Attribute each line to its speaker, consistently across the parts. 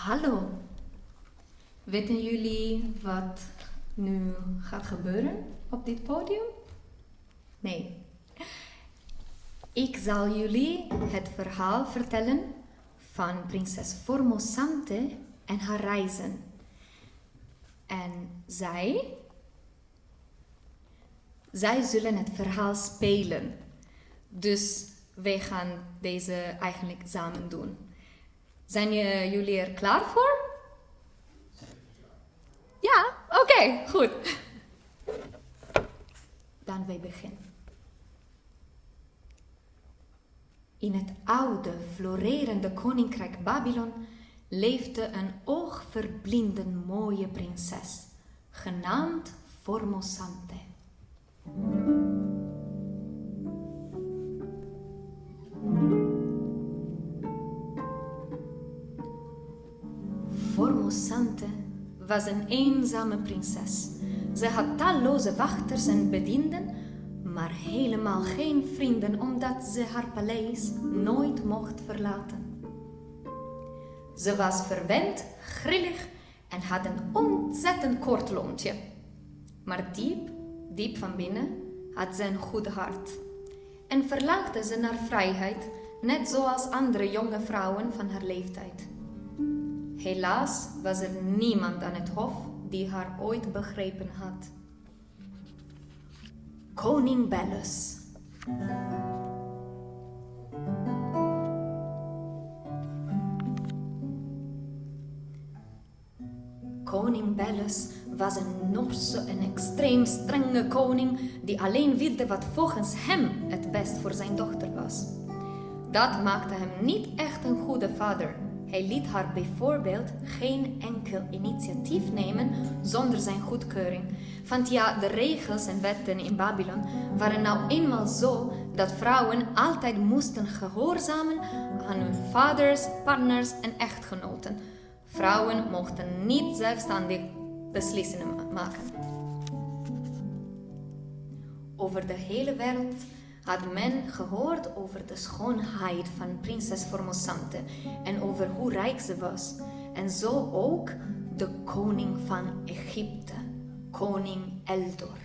Speaker 1: Hallo. Weten jullie wat nu gaat gebeuren op dit podium? Nee. Ik zal jullie het verhaal vertellen van prinses Formosante en haar reizen. En zij zullen het verhaal spelen. Dus wij gaan deze eigenlijk samen doen. Zijn jullie er klaar voor? Ja, oké, goed. Dan wij beginnen. In het oude, florerende koninkrijk Babylon leefde een oogverblindend mooie prinses, genaamd Formosante. Formosante was een eenzame prinses. Ze had talloze wachters en bedienden, maar helemaal geen vrienden omdat ze haar paleis nooit mocht verlaten. Ze was verwend, grillig en had een ontzettend kort lontje. Maar diep van binnen had ze een goed hart. En verlangde ze naar vrijheid, net zoals andere jonge vrouwen van haar leeftijd. Helaas was er niemand aan het hof die haar ooit begrepen had. Koning Belus. Koning Belus was een Norse en extreem strenge koning die alleen wilde wat volgens hem het best voor zijn dochter was. Dat maakte hem niet echt een goede vader. Hij liet haar bijvoorbeeld geen enkel initiatief nemen zonder zijn goedkeuring. Want ja, de regels en wetten in Babylon waren nou eenmaal zo dat vrouwen altijd moesten gehoorzamen aan hun vaders, partners en echtgenoten. Vrouwen mochten niet zelfstandig beslissingen maken. Over de hele wereld had men gehoord over de schoonheid van prinses Formosante en over hoe rijk ze was. En zo ook de koning van Egypte, koning Eldor.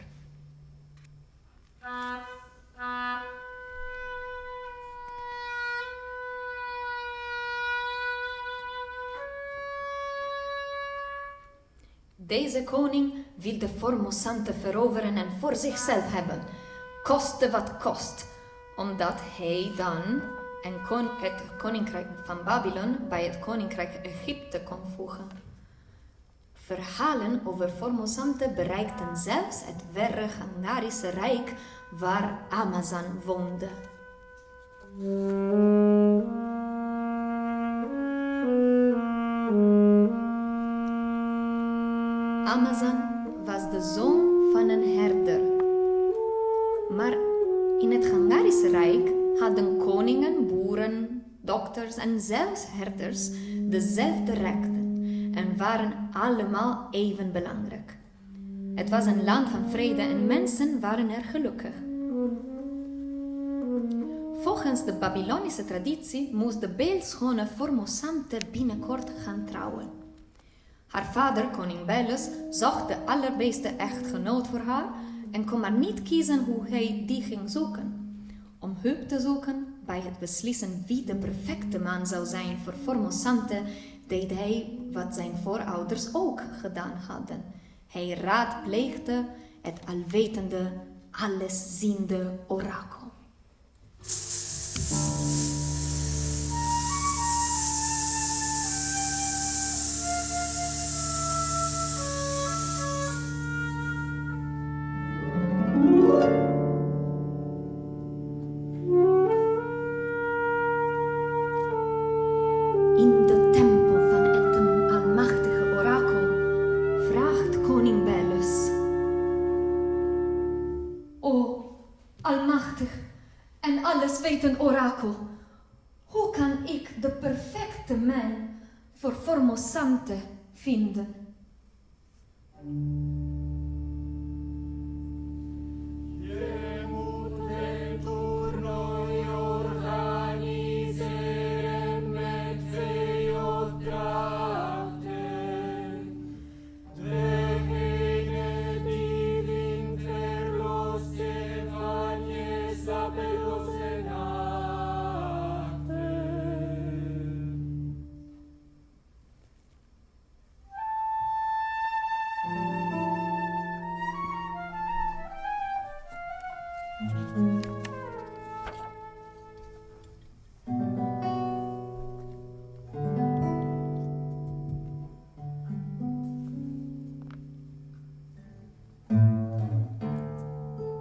Speaker 1: Deze koning wilde Formosante veroveren en voor zichzelf hebben, koste wat kost, omdat hij dan het koninkrijk van Babylon bij het koninkrijk Egypte kon voegen. Verhalen over Formosante bereikten zelfs het verre Gangarische Rijk waar Amazon woonde. Amazon was de zoon van een herder. Maar in het Gangarische Rijk hadden koningen, boeren, dokters en zelfs herders dezelfde rechten en waren allemaal even belangrijk. Het was een land van vrede en mensen waren er gelukkig. Volgens de Babylonische traditie moest de beeldschone Formosante binnenkort gaan trouwen. Haar vader, koning Belus, zocht de allerbeste echtgenoot voor haar en kon maar niet kiezen hoe hij die ging zoeken. Om hulp te zoeken bij het beslissen wie de perfecte man zou zijn voor Formosante, deed hij wat zijn voorouders ook gedaan hadden. Hij raadpleegde het alwetende, allesziende orakel. In de tempel van het almachtige orakel vraagt koning Belus: O, almachtig en alleswetend orakel, hoe kan ik de perfecte man voor Formosante vinden?
Speaker 2: Organizeren met veel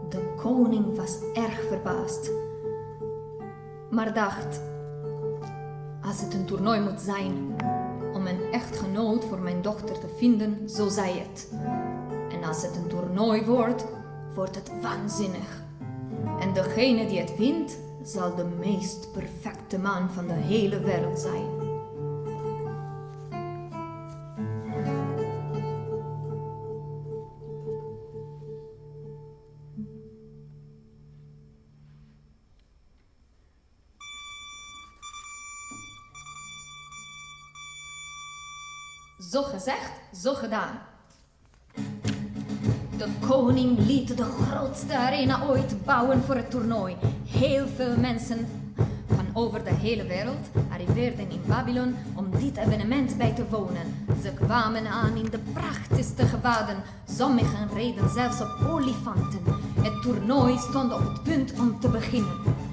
Speaker 1: De koning was erg verbaasd, maar dacht: als het een toernooi moet zijn om een echtgenoot voor mijn dochter te vinden, zo zij het. En als het een toernooi wordt, wordt het waanzinnig. En degene die het wint, zal de meest perfecte man van de hele wereld zijn. Zo gezegd, zo gedaan. De koning liet de grootste arena ooit bouwen voor het toernooi. Heel veel mensen van over de hele wereld arriveerden in Babylon om dit evenement bij te wonen. Ze kwamen aan in de prachtigste gewaden. Sommigen reden zelfs op olifanten. Het toernooi stond op het punt om te beginnen.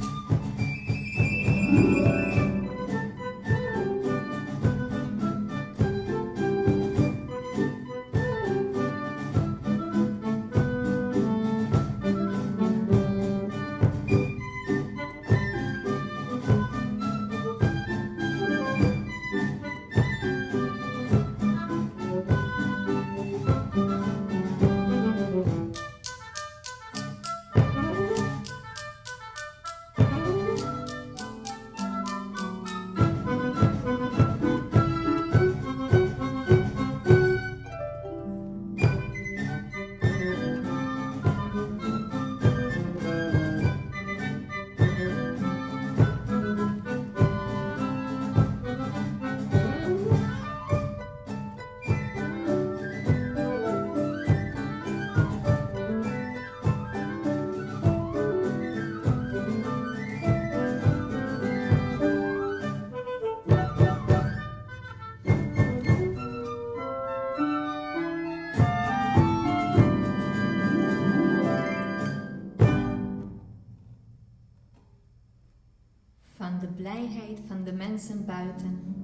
Speaker 1: Van de blijheid van de mensen buiten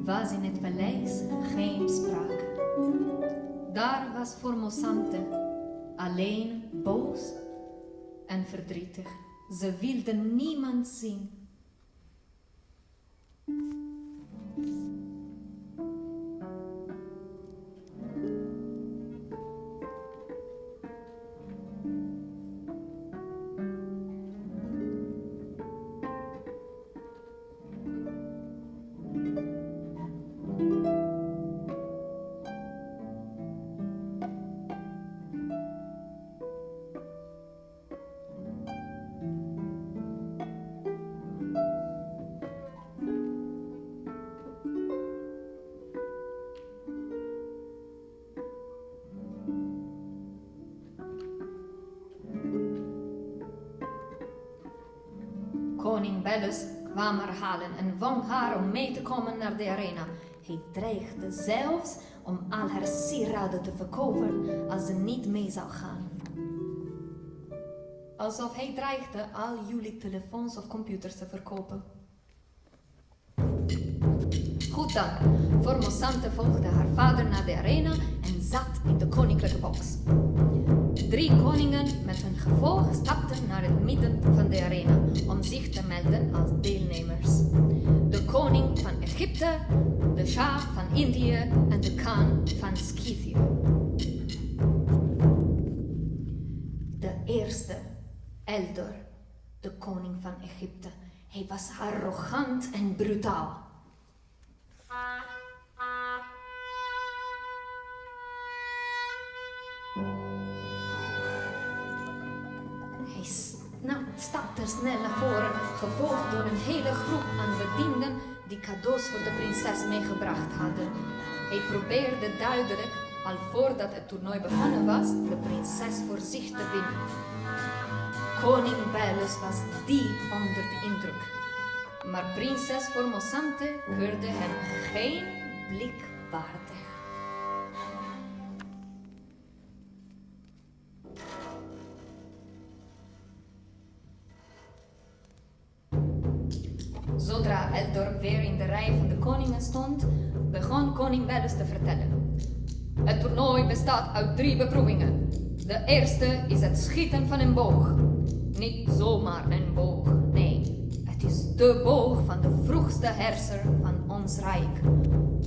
Speaker 1: was in het paleis geen sprake. Daar was Formosante alleen, boos en verdrietig. Ze wilde niemand zien. Koning Belus kwam haar halen en dwong haar om mee te komen naar de arena. Hij dreigde zelfs om al haar sieraden te verkopen als ze niet mee zou gaan. Alsof hij dreigde al jullie telefoons of computers te verkopen. Goed dan, Formosante volgde haar vader naar de arena en zat in de koninklijke box. 3 koningen met hun gevolg stapten naar het midden van de arena om zich te melden als deelnemers. De koning van Egypte, de Shah van Indië en de Khan van Scythië. De eerste, Eldor, de koning van Egypte. Hij was arrogant en brutaal. Hij stapte snel naar voren, gevolgd door een hele groep aan bedienden die cadeaus voor de prinses meegebracht hadden. Hij probeerde duidelijk, al voordat het toernooi begonnen was, de prinses voor zich te winnen. Koning Belus was diep onder de indruk, maar prinses Formosante keurde hem geen blik waardig. Zodra Eldor weer in de rij van de koningen stond, begon koning Belus te vertellen. Het toernooi bestaat uit 3 beproevingen. De eerste is het schieten van een boog. Niet zomaar een boog, nee. Het is de boog van de vroegste herser van ons rijk,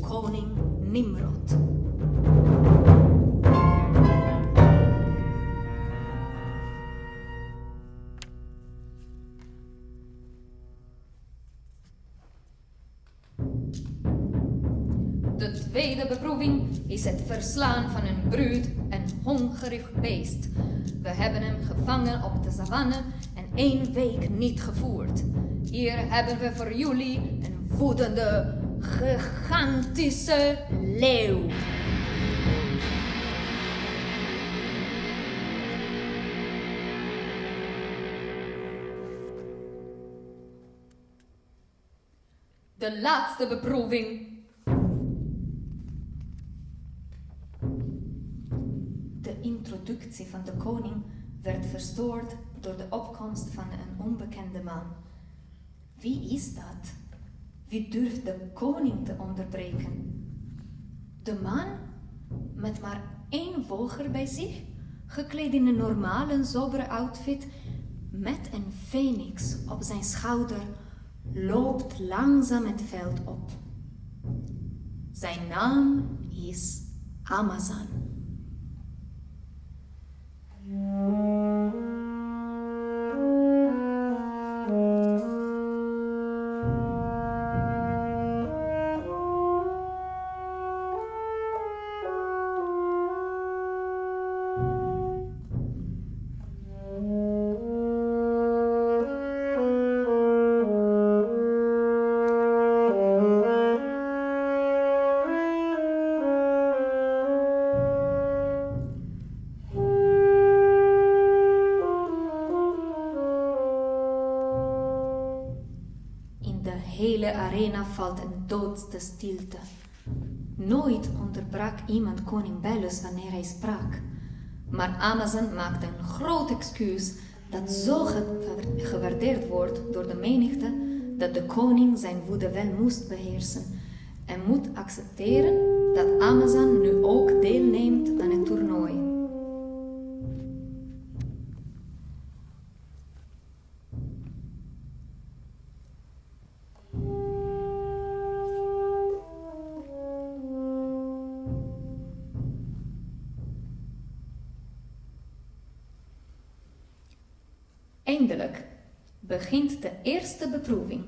Speaker 1: koning Nimrod. De tweede beproeving is het verslaan van een bruut en hongerig beest. We hebben hem gevangen op de savanne en 1 week niet gevoerd. Hier hebben we voor jullie een woedende, gigantische leeuw. De laatste beproeving. De introductie van de koning werd verstoord door de opkomst van een onbekende man. Wie is dat? Wie durft de koning te onderbreken? De man met maar 1 volger bij zich, gekleed in een normale, sobere outfit, met een phoenix op zijn schouder, loopt langzaam het veld op. Zijn naam is Amazan. De hele arena valt een doodste stilte. Nooit onderbrak iemand koning Belus wanneer hij sprak. Maar Amazan maakte een groot excuus dat zo gewaardeerd wordt door de menigte dat de koning zijn woede wel moest beheersen en moet accepteren dat Amazan nu ook deelneemt aan het toernooi. Eindelijk begint de eerste beproeving.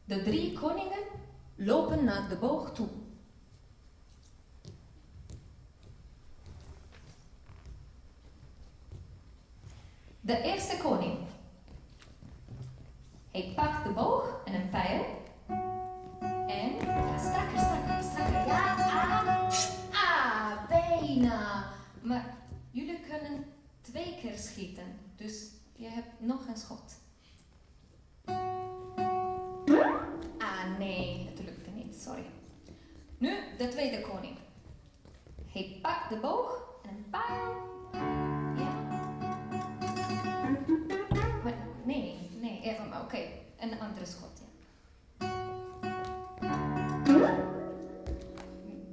Speaker 1: De 3 koningen lopen naar de boog toe. De eerste koning. Hij pakt de boog en een pijl. En strakker. Ja, bijna. Maar jullie kunnen 2 keer schieten, dus je hebt nog een schot. Nee, het lukte niet, sorry. Nu de tweede koning. Hij pakt de boog en een pijl. Ja. Maar nee, even maar, oké. Een andere schot, ja.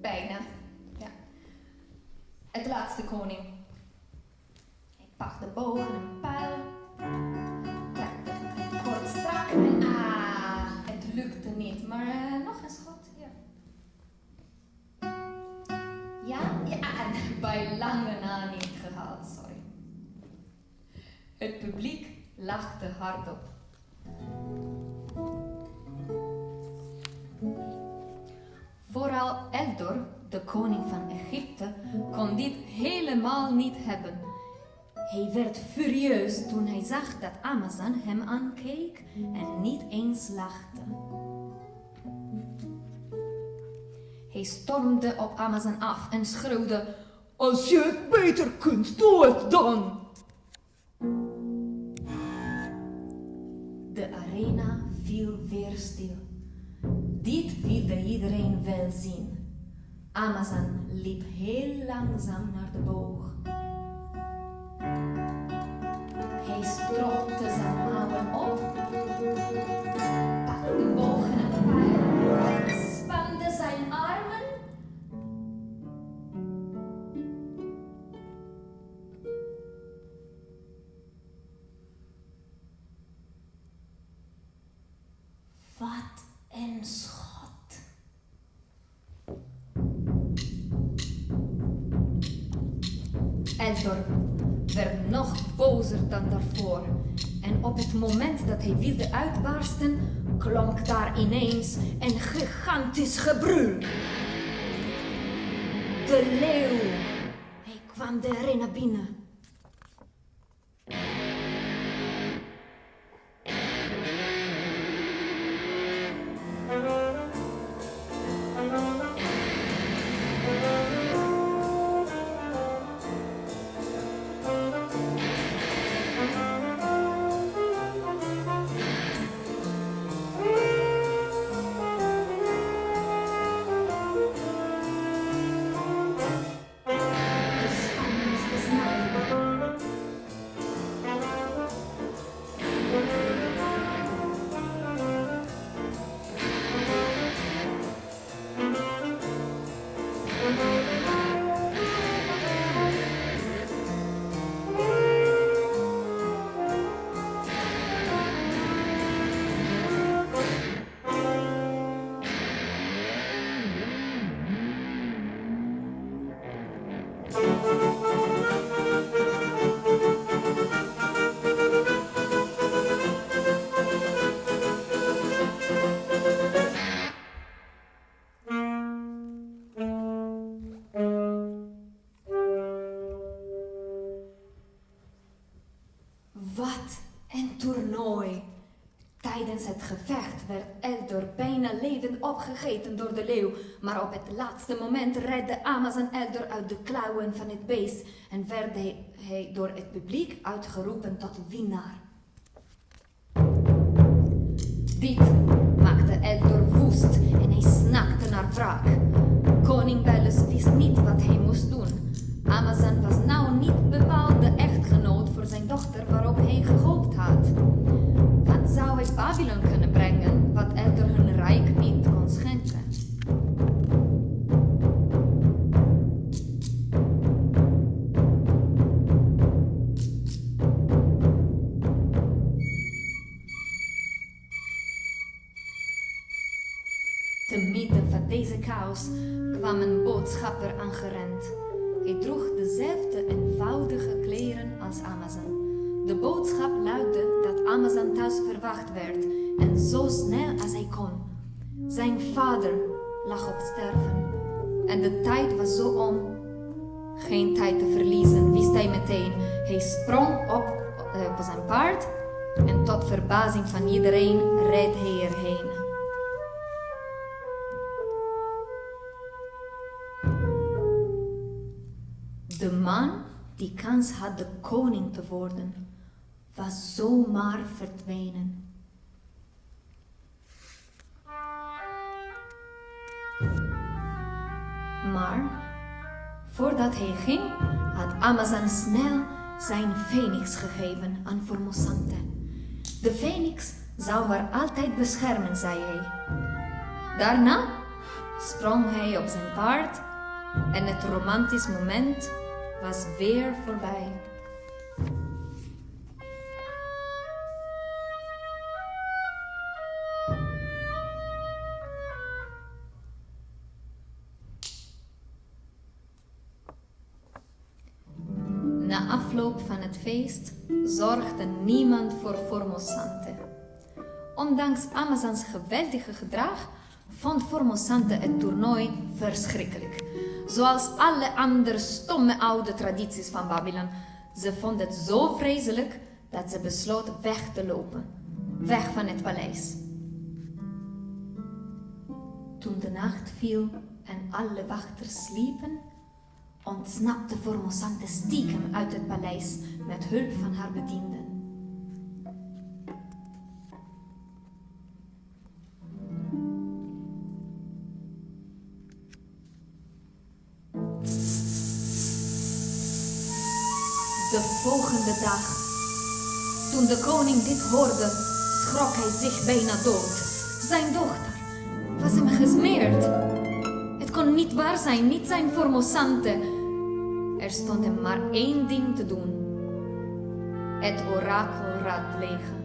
Speaker 1: Bijna, ja. Het laatste koning. Hij pakt de boog en een pijl. Trekt het kort strak en het lukte niet, maar nog een schot, ja. Ja, en bij lange na niet gehaald, sorry. Het publiek lachte hardop. Vooral Eldor, de koning van Egypte, kon dit helemaal niet hebben. Hij werd furieus toen hij zag dat Amazan hem aankeek en niet eens lachte. Hij stormde op Amazan af en schreeuwde: "Als je het beter kunt, doe het dan!" De arena viel weer stil. Dit wilde iedereen wel zien. Amazan liep heel langzaam naar de boog. Hij stropte op, pakte bogen en pijl, spande zijn armen. Wat een schot. Eldor werd nog bozer dan daarvoor. En op het moment dat hij wilde uitbarsten, klonk daar ineens een gigantisch gebrul. De leeuw. Hij kwam de arena binnen. Wat een toernooi! Tijdens het gevecht werd Eldor bijna levend opgegeten door de leeuw, maar op het laatste moment redde Amazan Eldor uit de klauwen van het beest en werd hij door het publiek uitgeroepen tot winnaar. Dit maakte Eldor woest en hij snakte naar wraak. Koning Belus wist niet wat hij moest doen. Amazan was nou niet bepaald de echtgenoot voor zijn dochter waarop hij gehoopt had. Wat zou hij Babylon kunnen brengen wat Eldor hun rijk niet kon schenken? Te midden van deze chaos kwam een boodschapper aangerend. Hij droeg dezelfde eenvoudige kleren als Amazan. De boodschap luidde dat Amazan thuis verwacht werd en zo snel als hij kon. Zijn vader lag op sterven en de tijd was zo om. Geen tijd te verliezen, wist hij meteen. Hij sprong op zijn paard en tot verbazing van iedereen reed hij erheen. De man die kans had de koning te worden, was zomaar verdwenen. Maar voordat hij ging, had Amazan snel zijn Phoenix gegeven aan Formosante. De Phoenix zou haar altijd beschermen, zei hij. Daarna sprong hij op zijn paard en het romantisch moment was weer voorbij. Na afloop van het feest zorgde niemand voor Formosante. Ondanks Amazans geweldige gedrag vond Formosante het toernooi verschrikkelijk. Zoals alle andere stomme oude tradities van Babylon. Ze vond het zo vreselijk dat ze besloot weg te lopen. Weg van het paleis. Toen de nacht viel en alle wachters sliepen, ontsnapte Formosante stiekem uit het paleis met hulp van haar bedienden. De volgende dag, toen de koning dit hoorde, schrok hij zich bijna dood. Zijn dochter was hem gesmeerd. Het kon niet waar zijn, niet zijn Formosante. Er stond hem maar één ding te doen. Het orakel raadplegen.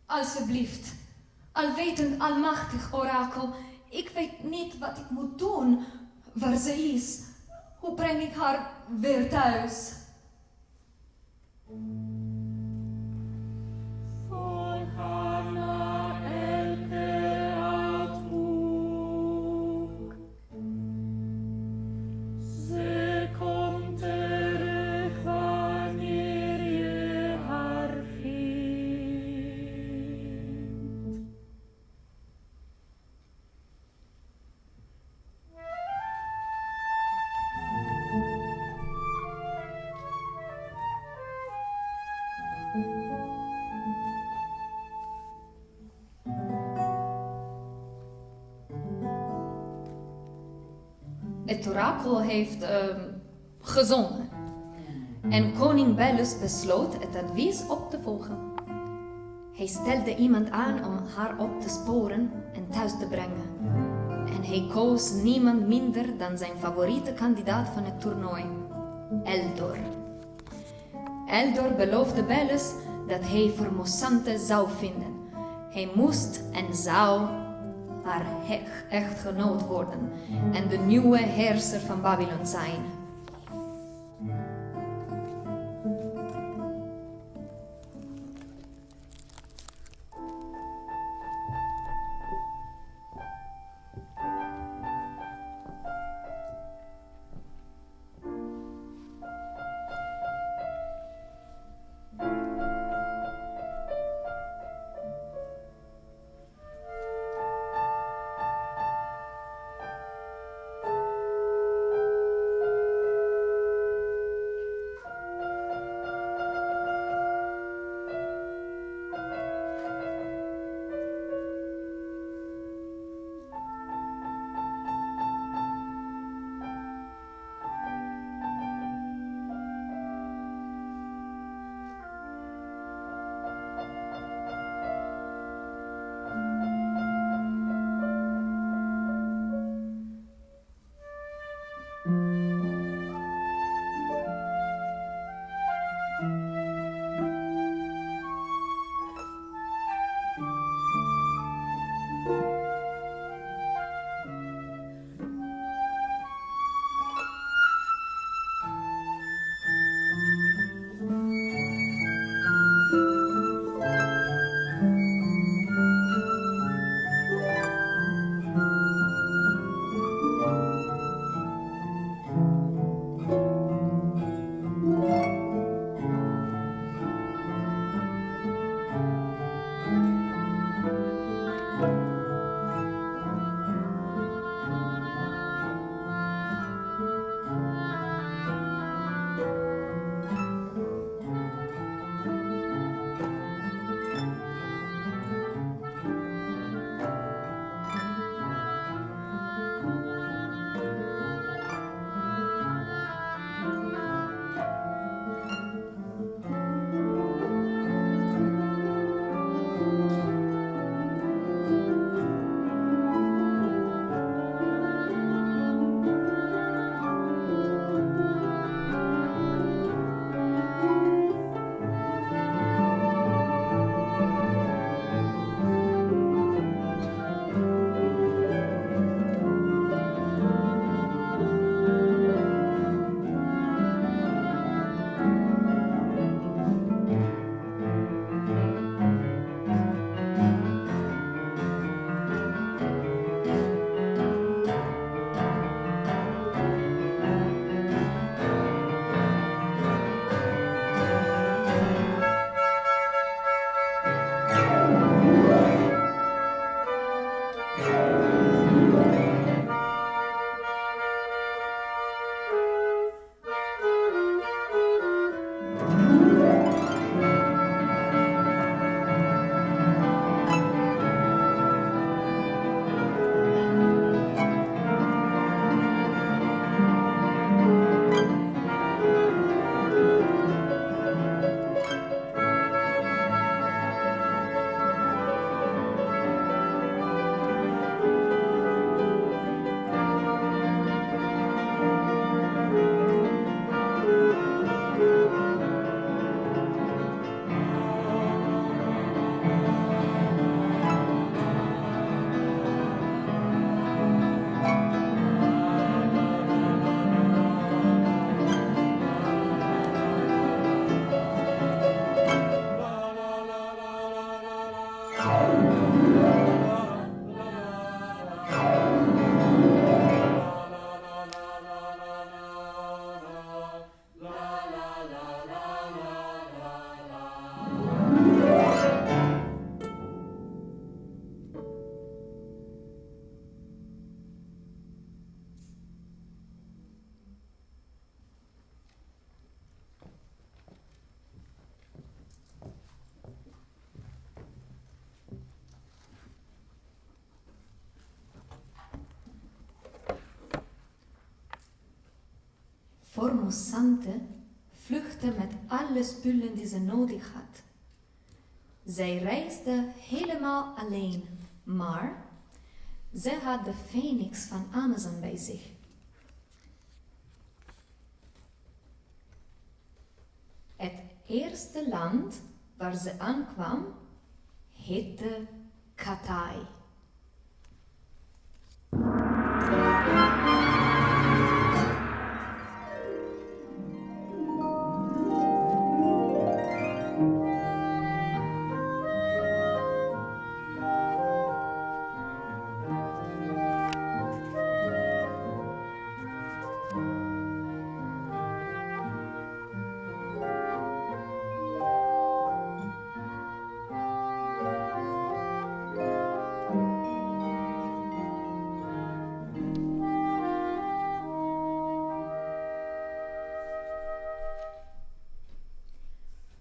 Speaker 1: Alsjeblieft, alwetend, almachtig orakel, ik weet niet wat ik moet doen, waar ze is. Hoe breng ik haar weer thuis? Het orakel heeft gezongen. En koning Belus besloot het advies op te volgen. Hij stelde iemand aan om haar op te sporen en thuis te brengen. En hij koos niemand minder dan zijn favoriete kandidaat van het toernooi, Eldor. Eldor beloofde Belus dat hij Formosante zou vinden. Hij moest en zou haar echtgenoot worden en de nieuwe heerser van Babylon zijn. Formosante vluchtte met alle spullen die ze nodig had. Zij reisde helemaal alleen, maar ze had de Phoenix van Amazon bij zich. Het eerste land waar ze aankwam heette Katai.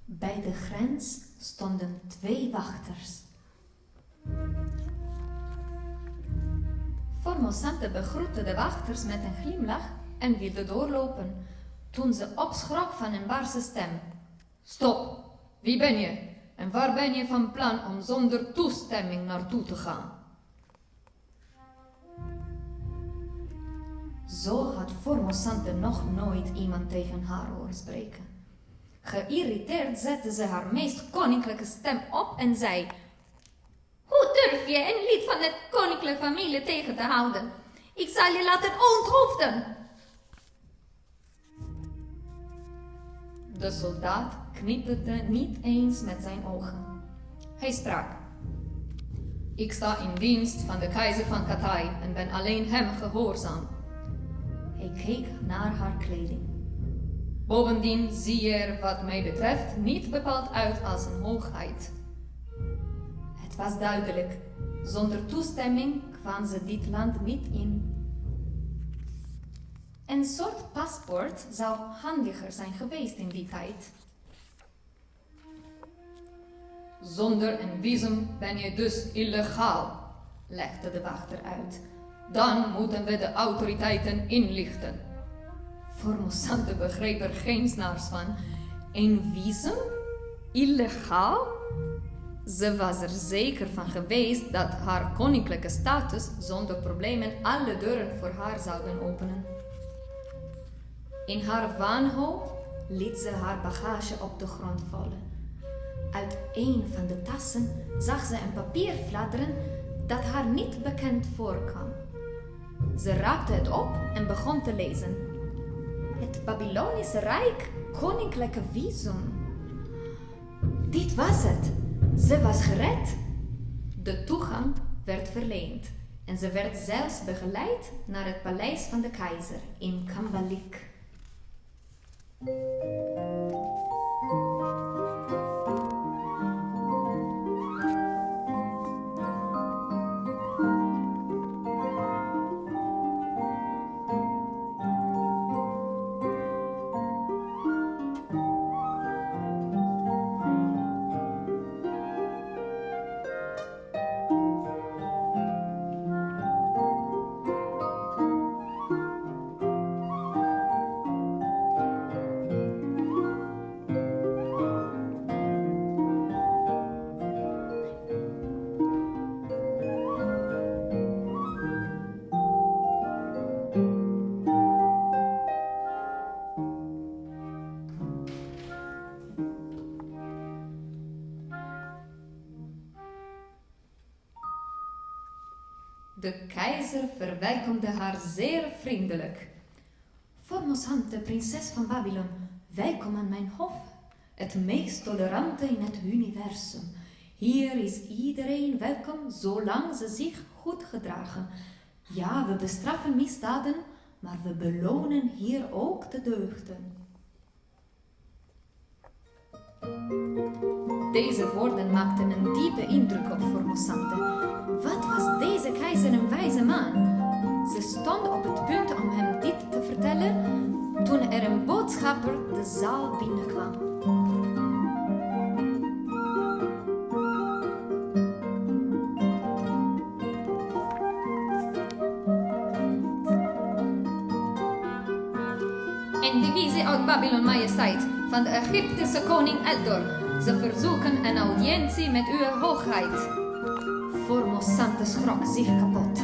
Speaker 1: Bij de grens stonden 2 wachters. Formosante begroette de wachters met een glimlach en wilde doorlopen, toen ze opschrok van een barse stem. Stop, wie ben je en waar ben je van plan om zonder toestemming naartoe te gaan? Zo had Formosante nog nooit iemand tegen haar horen spreken. Geïrriteerd zette ze haar meest koninklijke stem op en zei: Hoe durf je een lid van de koninklijke familie tegen te houden? Ik zal je laten onthoofden. De soldaat knipperde niet eens met zijn ogen. Hij sprak: Ik sta in dienst van de keizer van Katai en ben alleen hem gehoorzaam. Hij keek naar haar kleding. Bovendien zie je er wat mij betreft niet bepaald uit als een hoogheid. Het was duidelijk, zonder toestemming kwam ze dit land niet in. Een soort paspoort zou handiger zijn geweest in die tijd. Zonder een visum ben je dus illegaal, legde de wachter uit. Dan moeten we de autoriteiten inlichten. Formosante begreep er geen snaars van. Een visum? Illegaal? Ze was er zeker van geweest dat haar koninklijke status zonder problemen alle deuren voor haar zouden openen. In haar wanhoop liet ze haar bagage op de grond vallen. Uit een van de tassen zag ze een papier fladderen dat haar niet bekend voorkwam. Ze raapte het op en begon te lezen. Het Babylonische Rijk, koninklijke visum. Dit was het. Ze was gered. De toegang werd verleend en ze werd zelfs begeleid naar het paleis van de keizer in Kambalik. De keizer verwelkomde haar zeer vriendelijk. Formosante, prinses van Babylon, welkom aan mijn hof, het meest tolerante in het universum. Hier is iedereen welkom, zolang ze zich goed gedragen. Ja, we bestraffen misdaden, maar we belonen hier ook de deugden. Deze woorden maakten een diepe indruk op Formosante. Wat was deze keizer een wijze man? Ze stond op het punt om hem dit te vertellen, toen er een boodschapper de zaal binnenkwam. een divisie uit Babylon Majesteit van de Egyptische koning Eldor. Ze verzoeken een audiëntie met uw hoogheid. Formosante schrok zich kapot.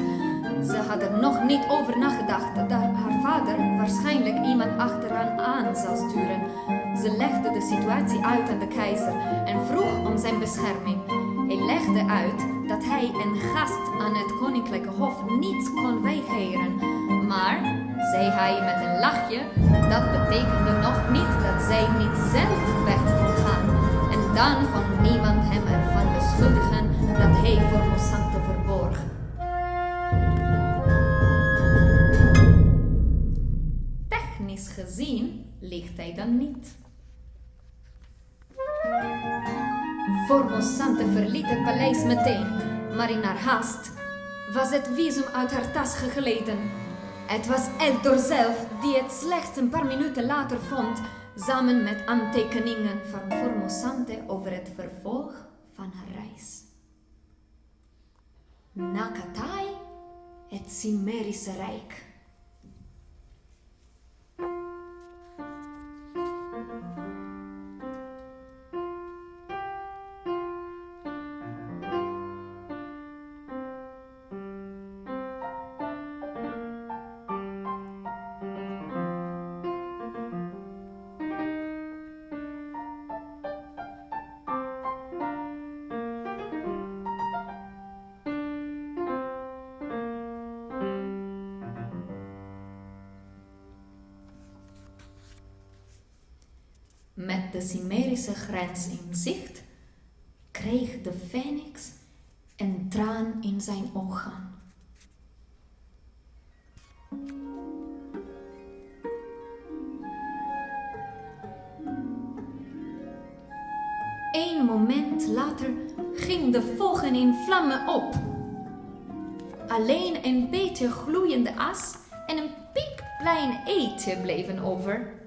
Speaker 1: Ze had er nog niet over nagedacht dat haar vader waarschijnlijk iemand achter haar aan zou sturen. Ze legde de situatie uit aan de keizer en vroeg om zijn bescherming. Hij legde uit dat hij een gast aan het koninklijke hof niet kon weigeren. Maar, zei hij met een lachje, dat betekende nog niet dat zij niet zelf weg kon gaan. En dan kon niemand hem ervan beschuldigen dat hij Formosante verborg. Technisch gezien ligt hij dan niet. Formosante verliet het paleis meteen, maar in haar haast was het visum uit haar tas gegleden. Het was Eldor zelf die het slechts een paar minuten later vond, samen met aantekeningen van Formosante over het vervolg van haar reis. Nakatai, het Cimmerisch Rijk. Met de Cimmerische grens in zicht, kreeg de Phoenix een traan in zijn ogen. Een moment later ging de vogel in vlammen op. Alleen een beetje gloeiende as en een piekplein eitje bleven over.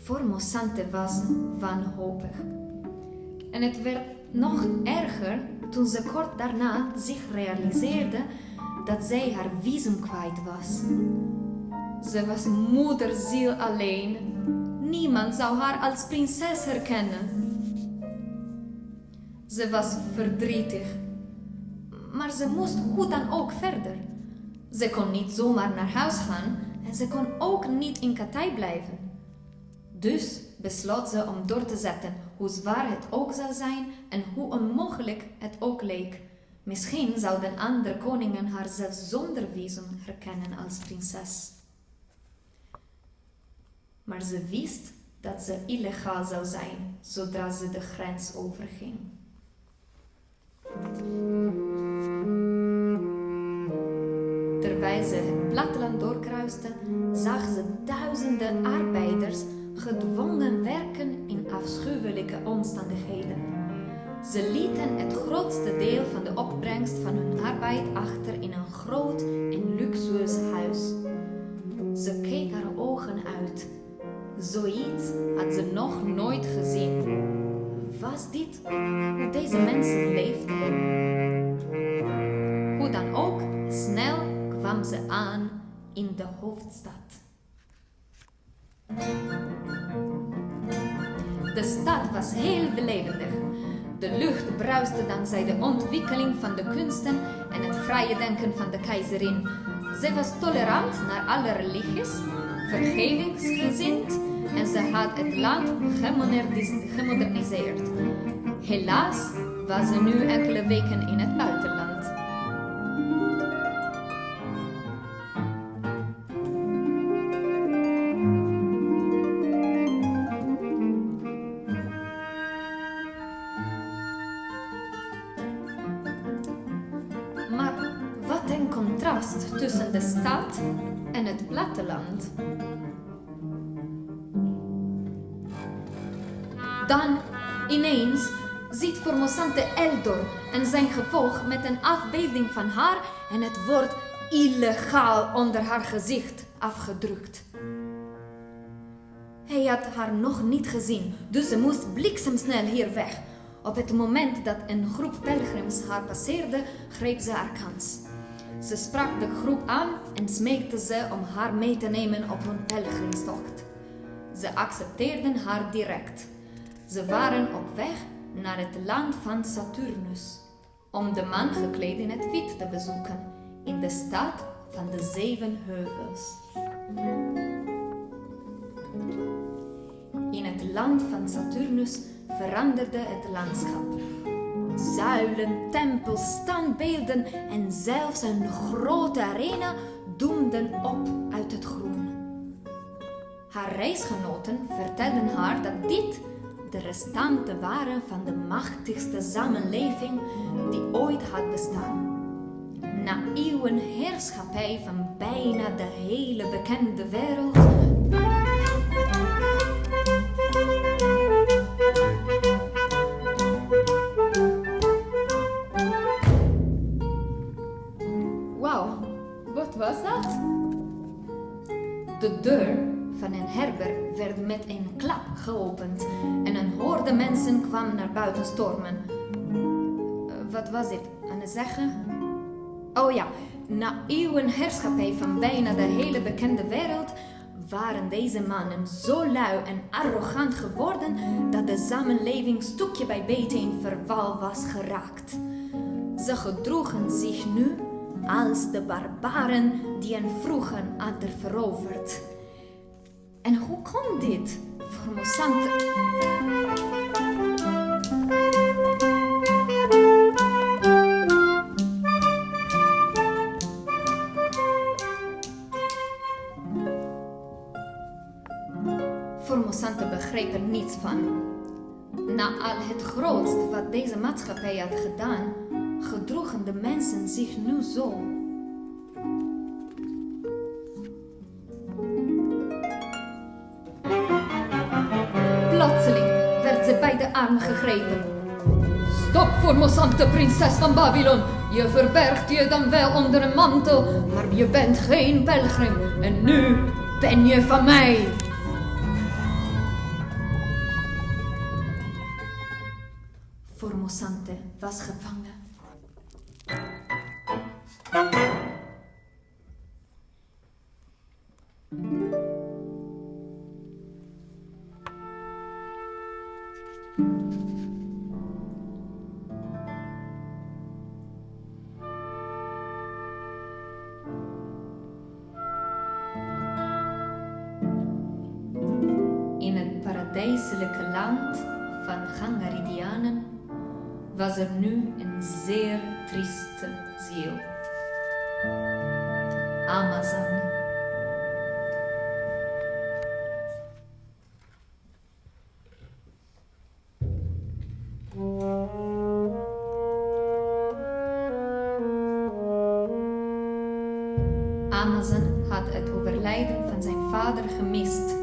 Speaker 1: Formosante was wanhopig. En het werd nog erger toen ze kort daarna zich realiseerde dat zij haar visum kwijt was. Ze was moederziel alleen. Niemand zou haar als prinses herkennen. Ze was verdrietig. Maar ze moest hoe dan ook verder. Ze kon niet zomaar naar huis gaan en ze kon ook niet in Katay blijven. Dus besloot ze om door te zetten, hoe zwaar het ook zou zijn en hoe onmogelijk het ook leek. Misschien zouden andere koningen haar zelfs zonder visum herkennen als prinses. Maar ze wist dat ze illegaal zou zijn zodra ze de grens overging. Terwijl ze het platteland doorkruiste, zag ze duizenden arbeiders gedwongen werken in afschuwelijke omstandigheden. Ze lieten het grootste deel van de opbrengst van hun arbeid achter in een groot en luxueus huis. Ze keek haar ogen uit. Zoiets had ze nog nooit gezien. Was dit hoe deze mensen leefden? Hoe dan ook, snel kwam ze aan in de hoofdstad. De stad was heel levendig. De lucht bruiste dankzij de ontwikkeling van de kunsten en het vrije denken van de keizerin. Zij was tolerant naar alle religies, vergevingsgezind en ze had het land gemoderniseerd. Helaas was ze nu enkele weken in het buitenland. Maar wat een contrast tussen de stad en het platteland. Dan, ineens, ziet Formosante Eldor en zijn gevolg met een afbeelding van haar en het woord illegaal onder haar gezicht afgedrukt. Hij had haar nog niet gezien, dus ze moest bliksemsnel hier weg. Op het moment dat een groep pelgrims haar passeerde, greep ze haar kans. Ze sprak de groep aan en smeekte ze om haar mee te nemen op hun pelgrimstocht. Ze accepteerden haar direct. Ze waren op weg naar het land van Saturnus, om de man gekleed in het wit te bezoeken, in de stad van de 7 heuvels. In het land van Saturnus veranderde het landschap. Zuilen, tempels, standbeelden en zelfs een grote arena doemden op uit het groen. Haar reisgenoten vertelden haar dat dit de restanten waren van de machtigste samenleving die ooit had bestaan. Na eeuwen heerschappij van bijna de hele bekende wereld Wauw, wat was dat? De deur van een herberg werd met een klap geopend en een horde mensen kwam naar buiten stormen. Wat was dit aan het zeggen? Oh ja, na eeuwen heerschappij van bijna de hele bekende wereld waren deze mannen zo lui en arrogant geworden dat de samenleving stukje bij beetje in verval was geraakt. Ze gedroegen zich nu als de barbaren die hen vroeger hadden veroverd. En hoe kon dit? Formosante. Formosante begreep er niets van. Na al het grootste wat deze maatschappij had gedaan, gedroegen de mensen zich nu zo. Plotseling werd ze bij de arm gegrepen. Stop, Formosante, prinses van Babylon. Je verbergt je dan wel onder een mantel, maar je bent geen pelgrim. En nu ben je van mij. Formosante was gevangen. In het paradijselijke land van Gangaridianen was er nu een zeer trieste ziel. Amazon. Amazon had het overlijden van zijn vader gemist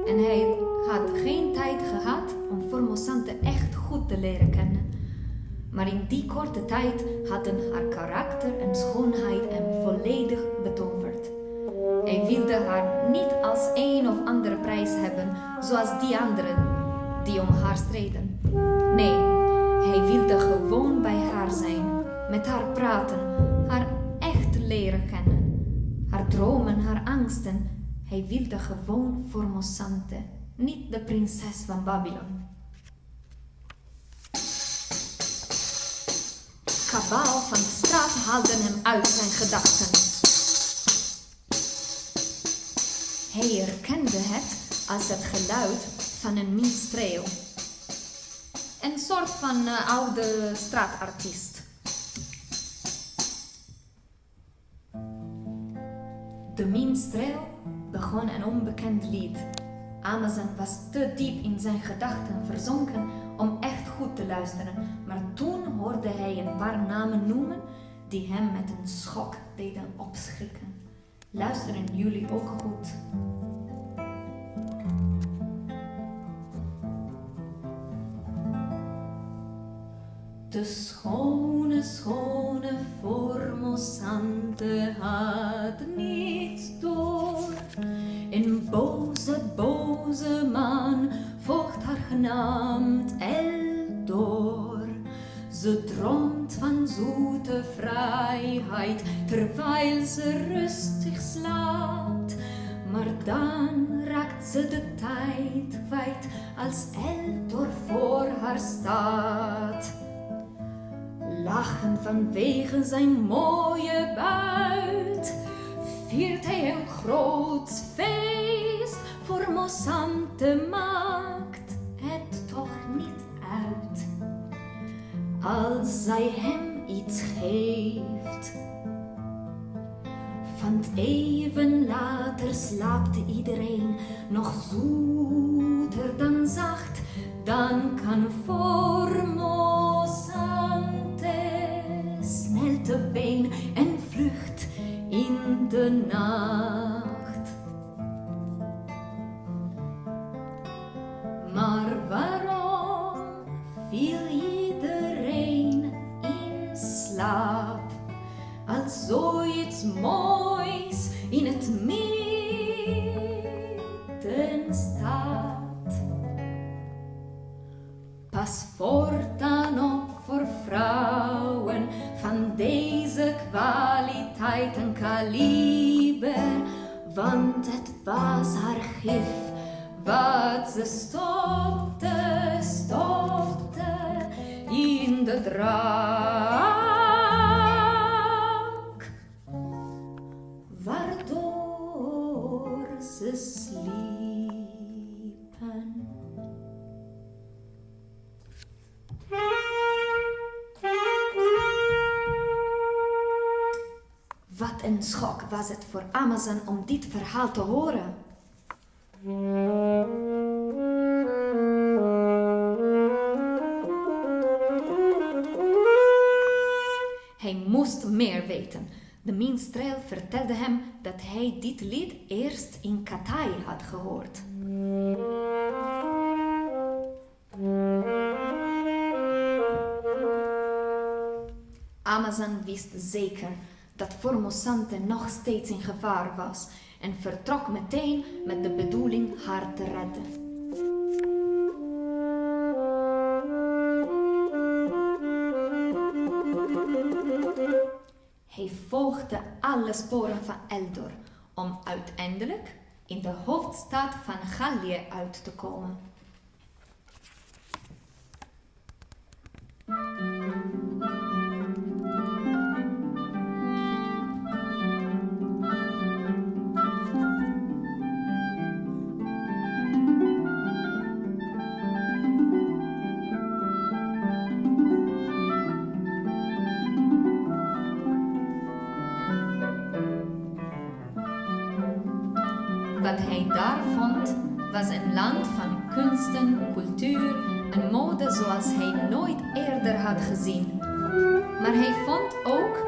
Speaker 1: en hij had geen tijd gehad om Formosante echt goed te leren kennen. Maar in die korte tijd hadden haar karakter en schoonheid hem volledig betoverd. Hij wilde haar niet als een of andere prijs hebben, zoals die anderen die om haar streden. Nee, hij wilde gewoon bij haar zijn, met haar praten, haar echt leren kennen. Haar dromen, haar angsten. Hij wilde gewoon Formosante, niet de prinses van Babylon. Kabaal van de straat haalde hem uit zijn gedachten. Hij herkende het als het geluid van een minstreel. Een soort van oude straatartiest. De minstreel begon een onbekend lied. Amazon was te diep in zijn gedachten verzonken om echt goed te luisteren, maar toen hoorde hij een paar namen noemen die hem met een schok deden opschrikken. Luisteren jullie ook goed? De schone, schone Formosante had niets door. Een boze, boze man volgt haar genaamd Eldor. Ze droomt van zoete vrijheid, terwijl ze rustig slaapt. Maar dan raakt ze de tijd kwijt, als Eldor voor haar staat. Lachen vanwege zijn mooie buit, viert hij een groot feest. Voor Mosante maakt het toch niet uit, als zij hem iets geeft. Want even later slaapt iedereen nog zoeter dan zacht. Dan kan voor Mosante snel te been en vlucht in de nacht. Maar waarom viel iedereen in slaap, als zoiets moois in het midden staat? Pas voortaan op voor vrouwen van deze kwaliteit en kaliber, want het was haar gif wat ze stopte in de drank, waardoor ze sliepen. Wat een schok was het voor Amazon om dit verhaal te horen. Hij moest meer weten. De minstreel vertelde hem dat hij dit lied eerst in Katai had gehoord. Amazon wist zeker dat Formosante nog steeds in gevaar was en vertrok meteen met de bedoeling haar te redden. Hij volgde alle sporen van Eldor om uiteindelijk in de hoofdstad van Gallië uit te komen. Wat hij daar vond, was een land van kunsten, cultuur en mode zoals hij nooit eerder had gezien. Maar hij vond ook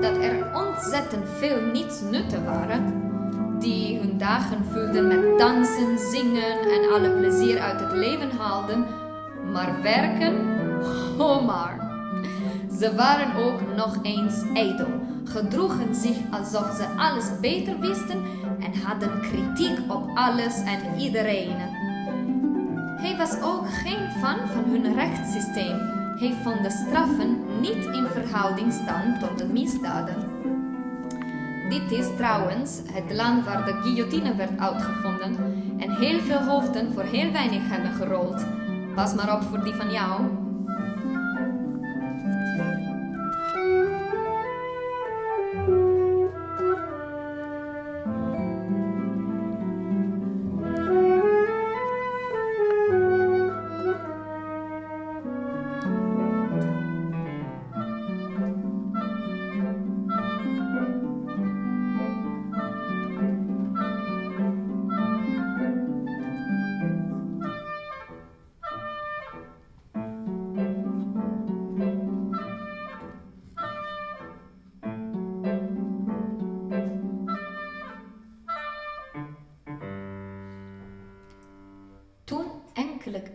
Speaker 1: dat er ontzettend veel nietsnutten waren, die hun dagen vulden met dansen, zingen en alle plezier uit het leven haalden. Maar werken? Oh maar! Ze waren ook nog eens ijdel, gedroegen zich alsof ze alles beter wisten en hadden kritiek op alles en iedereen. Hij was ook geen fan van hun rechtssysteem. Hij vond de straffen niet in verhouding staan tot de misdaden. Dit is trouwens het land waar de guillotine werd uitgevonden en heel veel hoofden voor heel weinig hebben gerold. Pas maar op voor die van jou.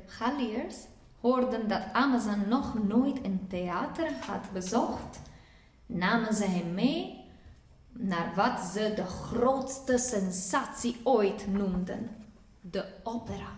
Speaker 1: Galliërs hoorden dat Amazon nog nooit een theater had bezocht, namen ze hem mee naar wat ze de grootste sensatie ooit noemden, de opera.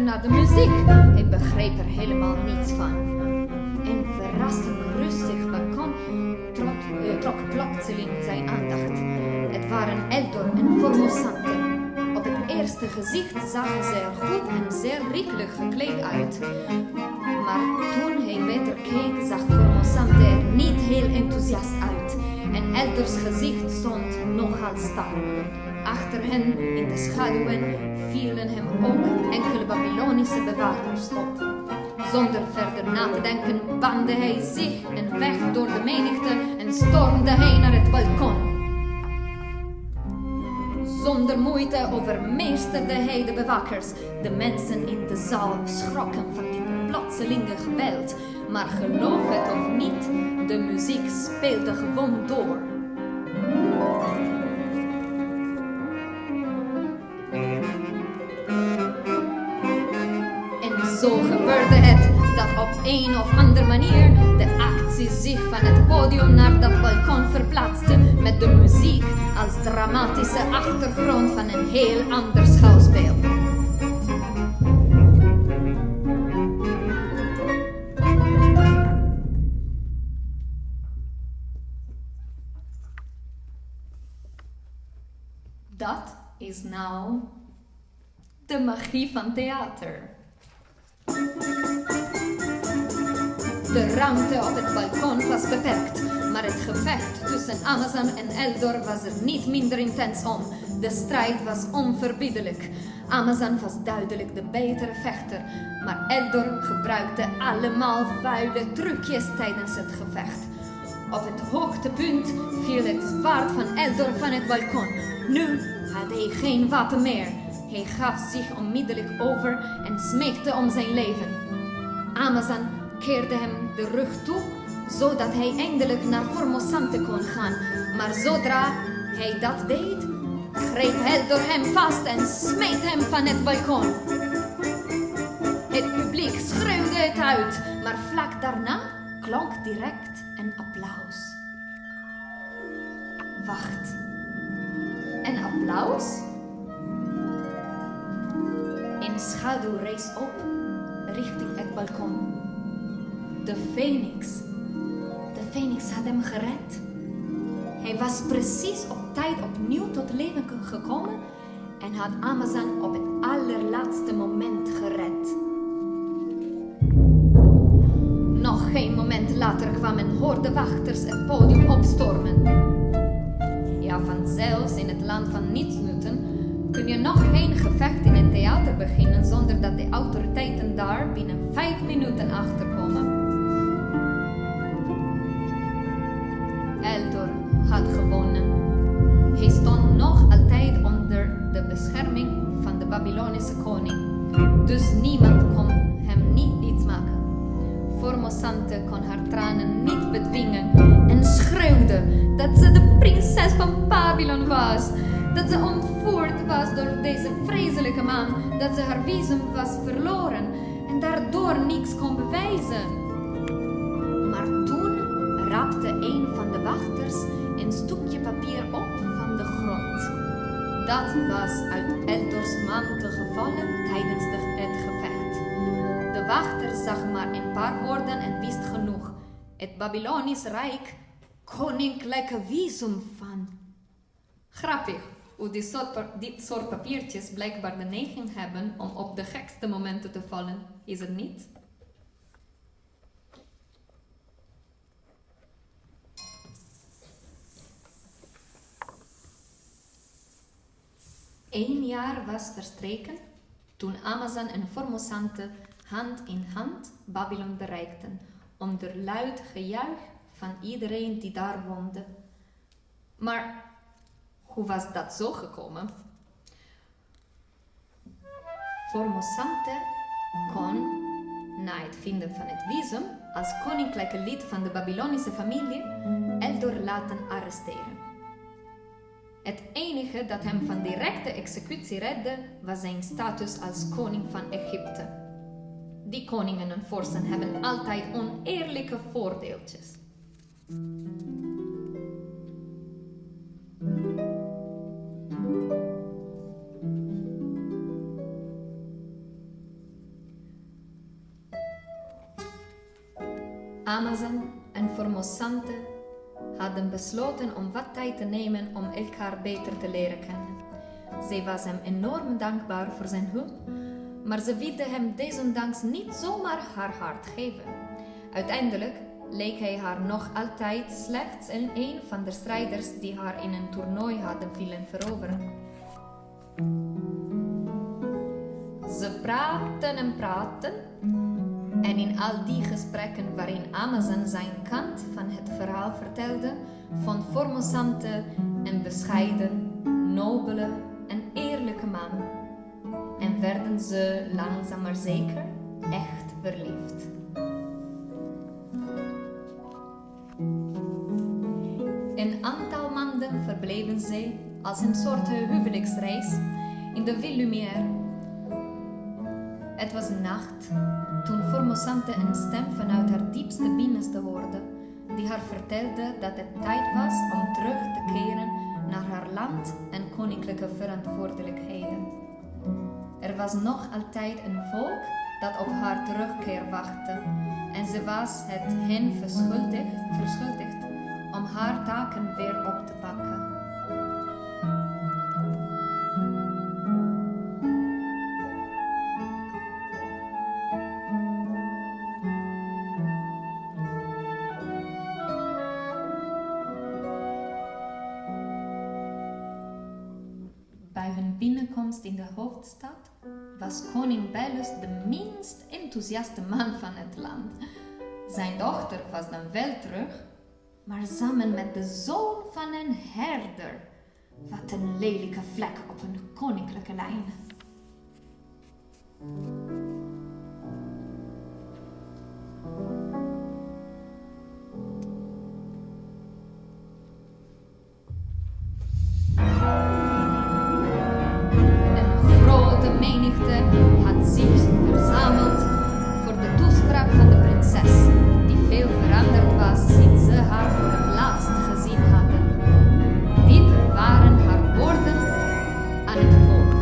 Speaker 1: Naar de muziek. Hij begreep er helemaal niets van. En verrassend rustig balkon trok plotseling zijn aandacht. Het waren Eldor en Formosante. Op het eerste gezicht zagen ze er goed en zeer rikelijk gekleed uit. Maar toen hij beter keek, zag Formosante er niet heel enthousiast uit. En Eldors gezicht stond nogal star. Achter hen, in de schaduwen, vielen hem ook enkele Babylonische bewakers op. Zonder verder na te denken baande hij zich een weg door de menigte en stormde hij naar het balkon. Zonder moeite overmeesterde hij de bewakers. De mensen in de zaal schrokken van dit plotselinge geweld. Maar geloof het of niet, de muziek speelde gewoon door. Zo gebeurde het dat op een of andere manier de actie zich van het podium naar dat balkon verplaatste, met de muziek als dramatische achtergrond van een heel ander schouwspel. Dat is nou de magie van theater. De ruimte op het balkon was beperkt, maar het gevecht tussen Amazan en Eldor was er niet minder intens om. De strijd was onverbiddelijk. Amazan was duidelijk de betere vechter, maar Eldor gebruikte allemaal vuile trucjes tijdens het gevecht. Op het hoogtepunt viel het zwaard van Eldor van het balkon. Nu had hij geen wapen meer. Hij gaf zich onmiddellijk over en smeekte om zijn leven. Amazan keerde hem de rug toe, zodat hij eindelijk naar Formosante kon gaan. Maar zodra hij dat deed, greep Eldor hem vast en smeet hem van het balkon. Het publiek schreeuwde het uit, maar vlak daarna klonk direct een applaus. Wacht, een applaus? Een schaduw rees op richting het balkon. De Phoenix had hem gered. Hij was precies op tijd opnieuw tot leven gekomen en had Amazan op het allerlaatste moment gered. Nog geen moment later kwamen hordewachters het podium opstormen. Ja, vanzelfs in het land van nietsnutten kun je nog geen gevecht in een theater beginnen zonder dat de autoriteiten daar binnen 5 minuten achterkomen. Eldor had gewonnen. Hij stond nog altijd onder de bescherming van de Babylonische koning, dus niemand kon hem niet iets maken. Formosante kon haar tranen niet bedwingen en schreeuwde dat ze de prinses van Babylon was, dat ze ontvoerd was door deze vreselijke man, dat ze haar visum was verloren en daardoor niks kon bewijzen. Maar toen rapte een van de wachters een stukje papier op van de grond. Dat was uit Eldors mantel gevallen tijdens het gevecht. De wachter zag maar een paar woorden en wist genoeg. Het Babylonisch Rijk, koninklijke visum van. Grappig hoe dit soort papiertjes blijkbaar de neiging hebben om op de gekste momenten te vallen, is het niet? Een jaar was verstreken toen Amazan en Formosante hand in hand Babylon bereikten, onder luid gejuich van iedereen die daar woonde. Maar hoe was dat zo gekomen? Formosante kon, na het vinden van het visum, als koninklijke lid van de Babylonische familie, Eldor laten arresteren. Het enige dat hem van directe executie redde, was zijn status als koning van Egypte. Die koningen en vorsten hebben altijd oneerlijke voordeeltjes. Amazan en Formosante hadden besloten om wat tijd te nemen om elkaar beter te leren kennen. Zij was hem enorm dankbaar voor zijn hulp, maar ze wilde hem desondanks niet zomaar haar hart geven. Uiteindelijk leek hij haar nog altijd slechts een van de strijders die haar in een toernooi hadden willen veroveren. Ze praten en praten. En in al die gesprekken waarin Amazan zijn kant van het verhaal vertelde, vond Formosante een bescheiden, nobele en eerlijke man. En werden ze langzaam maar zeker echt verliefd. Een aantal maanden verbleven zij als een soort huwelijksreis in de Ville Lumière. Het was nacht toen Formosante een stem vanuit haar diepste binnenste hoorde, die haar vertelde dat het tijd was om terug te keren naar haar land en koninklijke verantwoordelijkheden. Er was nog altijd een volk dat op haar terugkeer wachtte en ze was het hen verschuldigd om haar taken weer op te pakken. aankomst in de hoofdstad was koning Belus de minst enthousiaste man van het land. Zijn dochter was dan wel terug, maar samen met de zoon van een herder. Wat een lelijke vlek op een koninklijke lijn. Een grote menigte had zich verzameld voor de toespraak van de prinses, die veel veranderd was sinds ze haar voor het laatst gezien hadden. Dit waren haar woorden aan het volk.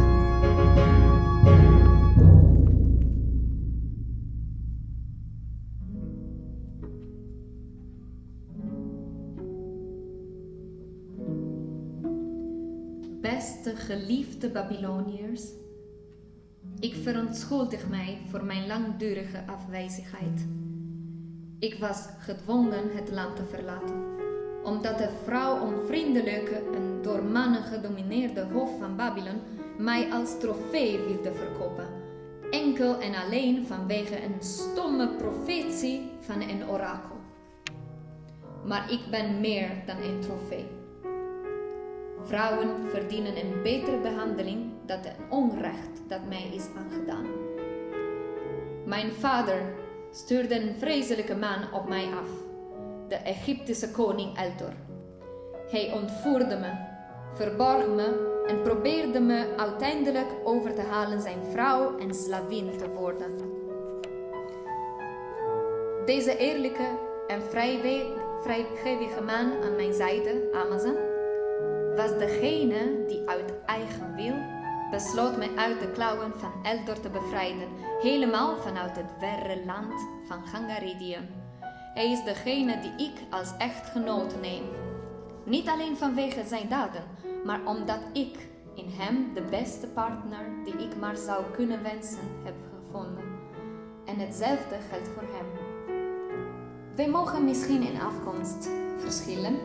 Speaker 1: Beste geliefde Babyloniërs, ik verontschuldig mij voor mijn langdurige afwezigheid. Ik was gedwongen het land te verlaten, omdat de vrouw onvriendelijke en door mannen gedomineerde hoofd van Babylon mij als trofee wilde verkopen, enkel en alleen vanwege een stomme profetie van een orakel. Maar ik ben meer dan een trofee. Vrouwen verdienen een betere behandeling dan het onrecht dat mij is aangedaan. Mijn vader stuurde een vreselijke man op mij af, de Egyptische koning Eltor. Hij ontvoerde me, verborg me en probeerde me uiteindelijk over te halen zijn vrouw en slavin te worden. Deze eerlijke en vrijgevige man aan mijn zijde, Amazon, was degene die uit eigen wil besloot mij uit de klauwen van Eldor te bevrijden, helemaal vanuit het verre land van Gangaridium. Hij is degene die ik als echtgenoot neem. Niet alleen vanwege zijn daden, maar omdat ik in hem de beste partner die ik maar zou kunnen wensen heb gevonden. En hetzelfde geldt voor hem. Wij mogen misschien in afkomst verschillen,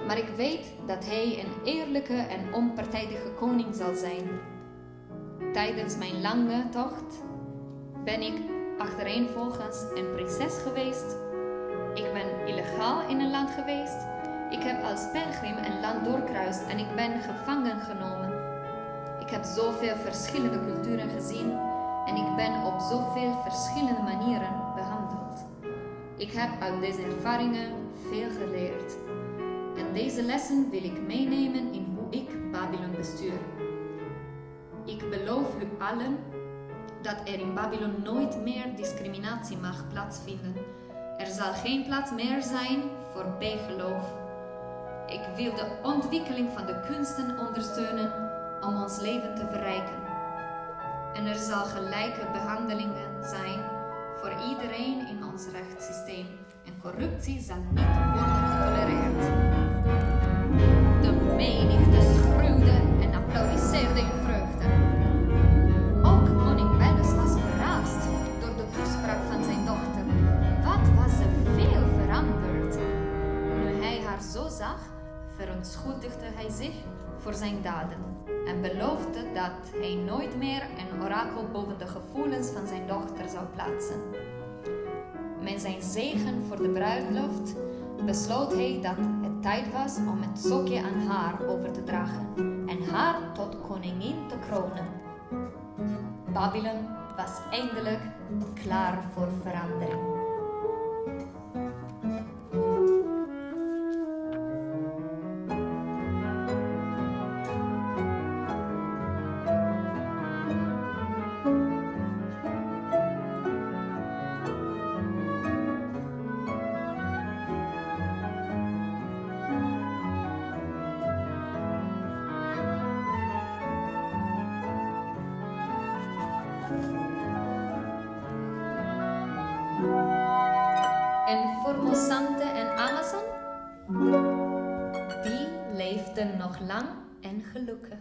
Speaker 1: maar ik weet dat hij een eerlijke en onpartijdige koning zal zijn. Tijdens mijn lange tocht ben ik achtereenvolgens een prinses geweest. Ik ben illegaal in een land geweest. Ik heb als pelgrim een land doorkruist en ik ben gevangen genomen. Ik heb zoveel verschillende culturen gezien en ik ben op zoveel verschillende manieren behandeld. Ik heb uit deze ervaringen veel geleerd. En deze lessen wil ik meenemen in hoe ik Babylon bestuur. Ik beloof u allen dat er in Babylon nooit meer discriminatie mag plaatsvinden. Er zal geen plaats meer zijn voor bijgeloof. Ik wil de ontwikkeling van de kunsten ondersteunen om ons leven te verrijken. En er zal gelijke behandelingen zijn voor iedereen in ons rechtssysteem. En corruptie zal niet worden getolereerd. De menigte schreeuwde en applaudisseerde in vreugde. Ook koning Belus was verrast door de toespraak van zijn dochter. Wat was ze veel veranderd. Nu hij haar zo zag, verontschuldigde hij zich voor zijn daden en beloofde dat hij nooit meer een orakel boven de gevoelens van zijn dochter zou plaatsen. Met zijn zegen voor de bruiloft besloot hij dat het tijd was om het sokje aan haar over te dragen en haar tot koningin te kronen. Babylon was eindelijk klaar voor verandering. En Formosante en Amazon, die leefden nog lang en gelukkig.